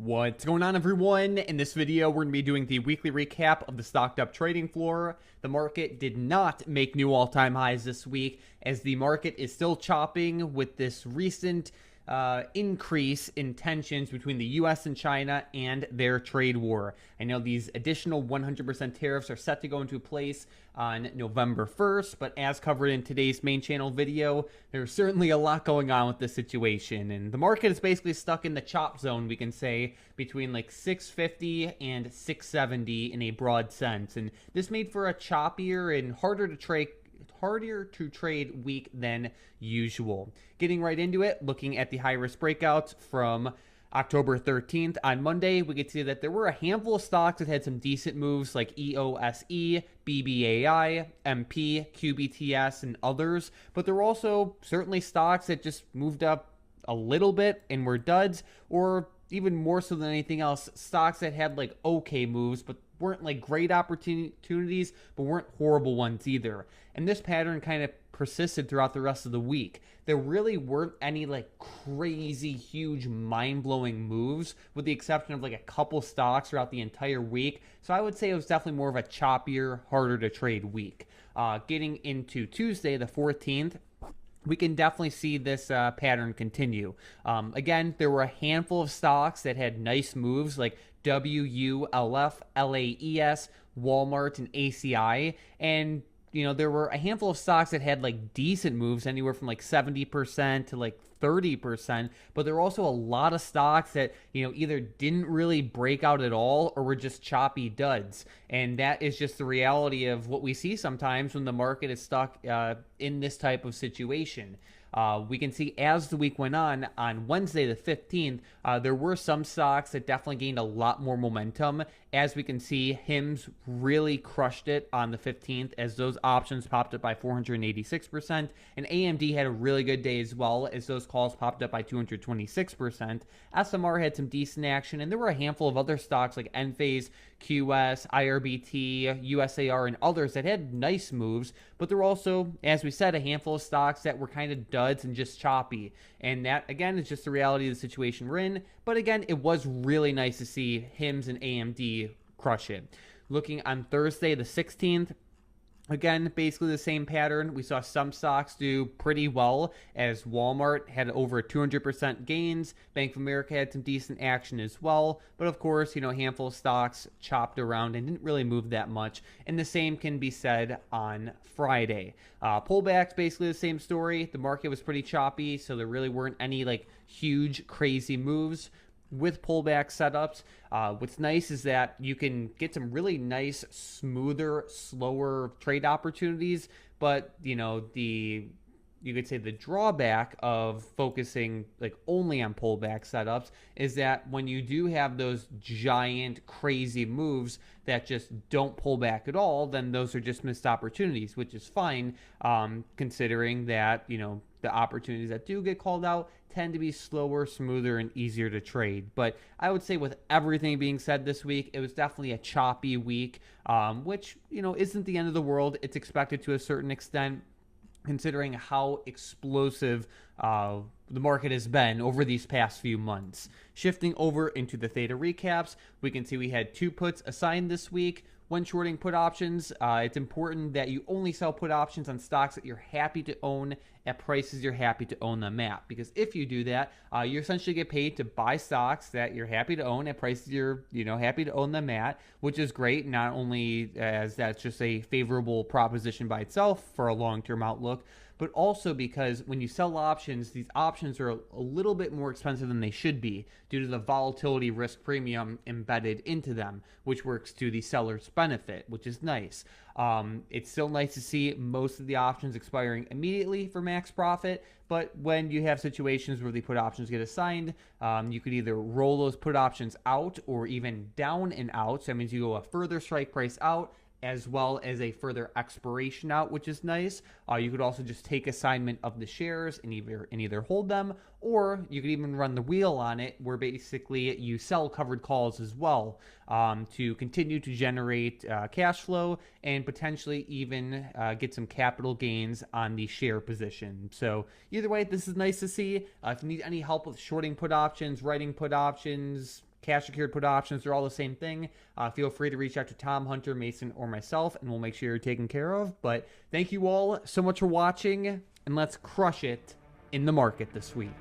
What's going on, everyone? In this video, we're going to be doing the weekly recap of the stocked up trading floor. The market did not make new all-time highs this week, as the market is still chopping with this recent increase in tensions between the U.S. and China and their trade war. I know these additional 100% tariffs are set to go into place on November 1st, but as covered in today's main channel video, there's certainly a lot going on with this situation, and the market is basically stuck in the chop zone, we can say, between like 650 and 670 in a broad sense, and this made for a choppier and harder to trade week than usual. Getting right into it, looking at the high risk breakouts from October 13th. On Monday, we could see that there were a handful of stocks that had some decent moves like EOSE, BBAI, MP, QBTS, and others, but there were also certainly stocks that just moved up a little bit and were duds, or even more so than anything else, stocks that had like okay moves but weren't like great opportunities but weren't horrible ones either. And this pattern kind of persisted throughout the rest of the week. There really weren't any like crazy huge mind-blowing moves, with the exception of like a couple stocks throughout the entire week. So I would say it was definitely more of a choppier, harder to trade week. Getting into Tuesday the 14th, we can definitely see this pattern continue. Again, there were a handful of stocks that had nice moves like WULF, LAES, Walmart, and ACI. And, you know, there were a handful of stocks that had like decent moves, anywhere from like 70% to like 30%, but there were also a lot of stocks that, you know, either didn't really break out at all or were just choppy duds. And that is just the reality of what we see sometimes when the market is stuck in this type of situation. We can see as the week went on Wednesday the 15th, there were some stocks that definitely gained a lot more momentum. As we can see, HIMS really crushed it on the 15th as those options popped up by 486%, and AMD had a really good day as well as those calls popped up by 226%. SMR had some decent action, and there were a handful of other stocks like Enphase, QS, IRBT, USAR, and others that had nice moves, but there were also, as we said, a handful of stocks that were kind of duds and just choppy. And that, again, is just the reality of the situation we're in. But again, it was really nice to see HIMS and AMD crush it. Looking on Thursday the 16th, again, basically the same pattern. We saw some stocks do pretty well, as Walmart had over 200% gains. Bank of America had some decent action as well. But of course, you know, a handful of stocks chopped around and didn't really move that much. And the same can be said on Friday. Pullbacks, basically the same story. The market was pretty choppy, so there really weren't any like huge, crazy moves. With pullback setups, what's nice is that you can get some really nice, smoother, slower trade opportunities. But, you know, you could say the drawback of focusing like only on pullback setups is that when you do have those giant, crazy moves that just don't pull back at all, then those are just missed opportunities, which is fine, considering that, you know, the opportunities that do get called out tend to be slower, smoother, and easier to trade. But I would say with everything being said this week, it was definitely a choppy week, which, you know, isn't the end of the world. It's expected to a certain extent, considering how explosive the market has been over these past few months. Shifting over into the theta recaps, we can see we had 2 puts assigned this week. When shorting put options, it's important that you only sell put options on stocks that you're happy to own at prices you're happy to own them at. Because if you do that, you essentially get paid to buy stocks that you're happy to own at prices you're, you know, happy to own them at, which is great. Not only as that's just a favorable proposition by itself for a long-term outlook, but also because when you sell options, these options are a little bit more expensive than they should be due to the volatility risk premium embedded into them, which works to the seller's benefit, which is nice. It's still nice to see most of the options expiring immediately for max profit, but when you have situations where the put options get assigned, you could either roll those put options out or even down and out. So that means you go a further strike price out as well as a further expiration out, which is nice. You could also just take assignment of the shares and either hold them, or you could even run the wheel on it, where basically you sell covered calls as well, to continue to generate cash flow and potentially even get some capital gains on the share position. So either way, this is nice to see. If you need any help with shorting put options, writing put options, cash secured put options, they're all the same thing. Feel free to reach out to Tom, Hunter, Mason, or myself, and we'll make sure you're taken care of. But thank you all so much for watching, and let's crush it in the market this week.